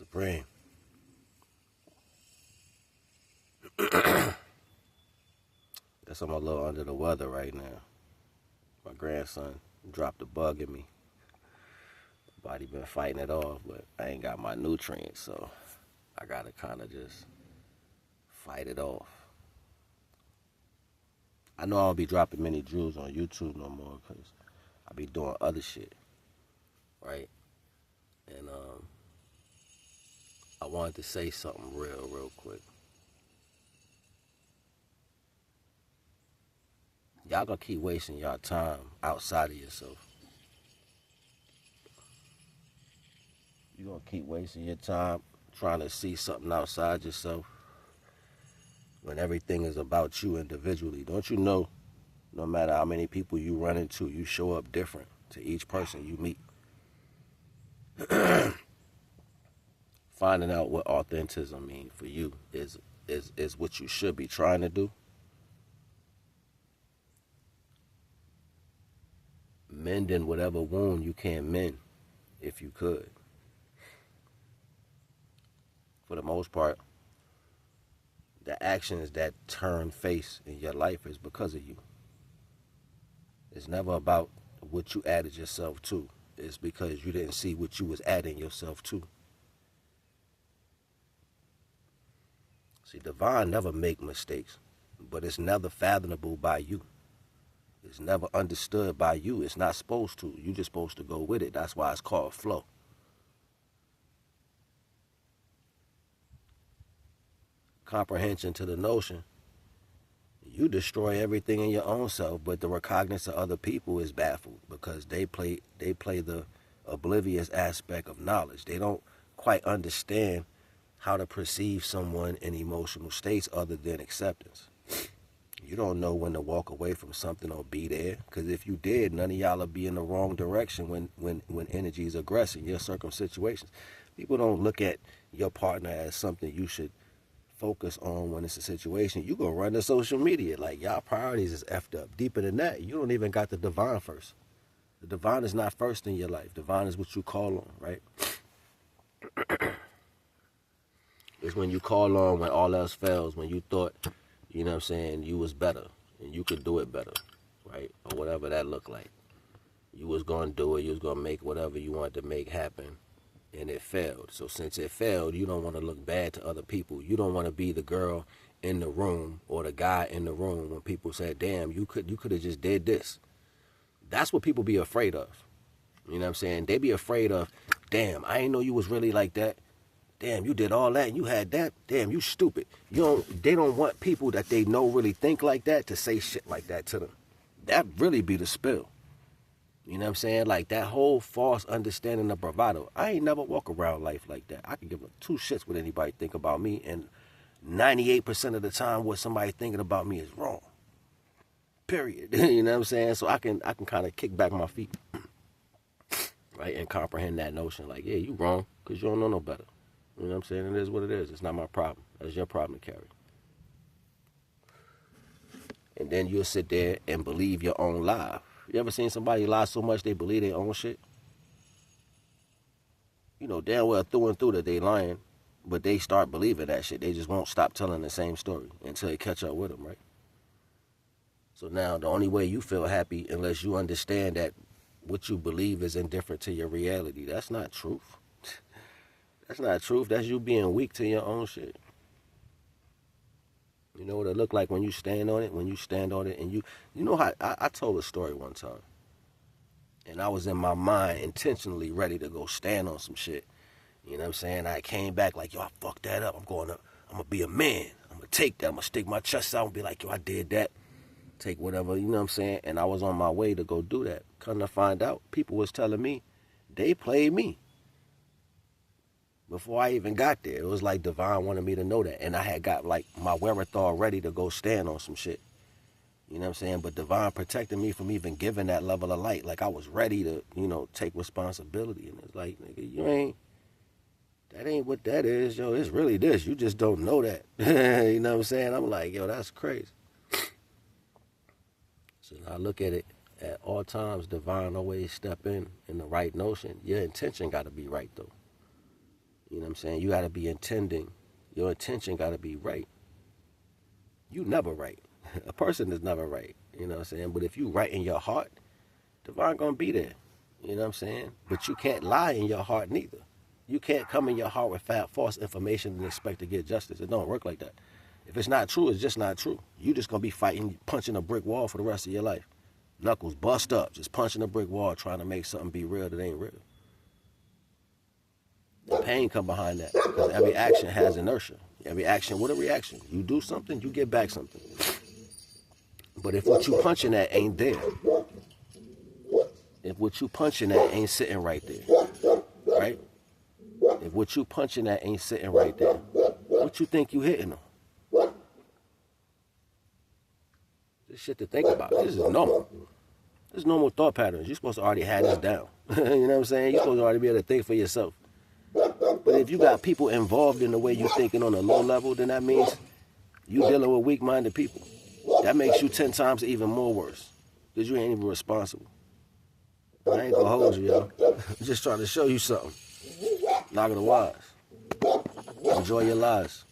Supreme. Guess I'm a little under the weather right now. My grandson dropped a bug in me. Body been fighting it off, but I ain't got my nutrients, so I gotta kind of just fight it off. I know I don't be dropping many jewels on YouTube no more because I be doing other shit, right? And I wanted to say something real quick. Y'all gonna keep wasting y'all time outside of yourself. You gonna keep wasting your time trying to see something outside yourself when everything is about you individually. Don't you know, no matter how many people you run into, you show up different to each person you meet. Finding out what authenticity means for you is what you should be trying to do. Mending whatever wound you can't mend, if you could. For the most part, the actions that turn face in your life is because of you. It's never about what you added yourself to. It's because you didn't see what you was adding yourself to. See, divine never make mistakes, but it's never fathomable by you. It's never understood by you. It's not supposed to. You're just supposed to go with it. That's why it's called flow. Comprehension to the notion, you destroy everything in your own self, but the recognizance of other people is baffled because they play the oblivious aspect of knowledge. They don't quite understand how to perceive someone in emotional states other than acceptance. You don't know when to walk away from something or be there, because if you did, none of y'all will be in the wrong direction when energy is aggressing your situations. People don't look at your partner as something you should focus on when it's a situation. You go run to social media like y'all priorities is effed up. Deeper than that, you don't even got the divine first. The divine is not first in your life. Divine is what you call on, right? It's when you call on when all else fails, when you thought, you know what I'm saying, you was better and you could do it better, right? Or whatever that looked like. You was going to do it. You was going to make whatever you wanted to make happen, and it failed. So since it failed, you don't want to look bad to other people. You don't want to be the girl in the room or the guy in the room when people say, damn, you could have just did this. That's what people be afraid of. You know what I'm saying? They be afraid of, damn, I didn't know you was really like that. Damn, you did all that and you had that. Damn, you stupid. They don't want people that they know really think like that to say shit like that to them. That really be the spill. You know what I'm saying? Like that whole false understanding of bravado. I ain't never walk around life like that. I can give two shits what anybody think about me, and 98% of the time what somebody thinking about me is wrong. Period. You know what I'm saying? So I can kind of kick back my feet, right, and comprehend that notion. Like, yeah, you wrong because you don't know no better. You know what I'm saying? It is what it is. It's not my problem. That's your problem to carry. And then you'll sit there and believe your own lie. You ever seen somebody lie so much they believe their own shit? You know damn well through and through that they lying, but they start believing that shit. They just won't stop telling the same story until they catch up with them, right? So now the only way you feel happy, unless you understand that what you believe is indifferent to your reality, that's not truth. That's not truth. That's you being weak to your own shit. You know what it look like when you stand on it? When you stand on it and you know how, I told a story one time. And I was in my mind intentionally ready to go stand on some shit. You know what I'm saying? I came back like, yo, I fucked that up. I'm going to be a man. I'm going to take that. I'm going to stick my chest out and be like, yo, I did that. Take whatever, you know what I'm saying? And I was on my way to go do that. Come to find out, people was telling me they played me. Before I even got there, it was like Divine wanted me to know that. And I had got like my wherewithal ready to go stand on some shit. You know what I'm saying? But Divine protected me from even giving that level of light. Like I was ready to, take responsibility. And it's like, nigga, that ain't what that is, yo. It's really this. You just don't know that. You know what I'm saying? I'm like, yo, that's crazy. So I look at it at all times, Divine always step in the right notion. Your intention got to be right, though. You know what I'm saying? You got to be intending. Your intention got to be right. You never right. A person is never right. You know what I'm saying? But if you right in your heart, divine going to be there. You know what I'm saying? But you can't lie in your heart neither. You can't come in your heart with false information and expect to get justice. It don't work like that. If it's not true, it's just not true. You just going to be fighting, punching a brick wall for the rest of your life. Knuckles bust up, just punching a brick wall, trying to make something be real that ain't real. The pain come behind that, because every action has inertia. Every action with a reaction. You do something, you get back something. But if what you punching at ain't there, if what you punching at ain't sitting right there, right? If what you punching at ain't sitting right there, what you think you hitting on? This shit to think about. This is normal. This is normal thought patterns. You're supposed to already have this down. You know what I'm saying? You're supposed to already be able to think for yourself. But if you got people involved in the way you're thinking on a low level, then that means you dealing with weak-minded people. That makes you 10 times even more worse, because you ain't even responsible. I ain't gonna hold you, yo. I'm just trying to show you something. NAGA the wise. Enjoy your lives.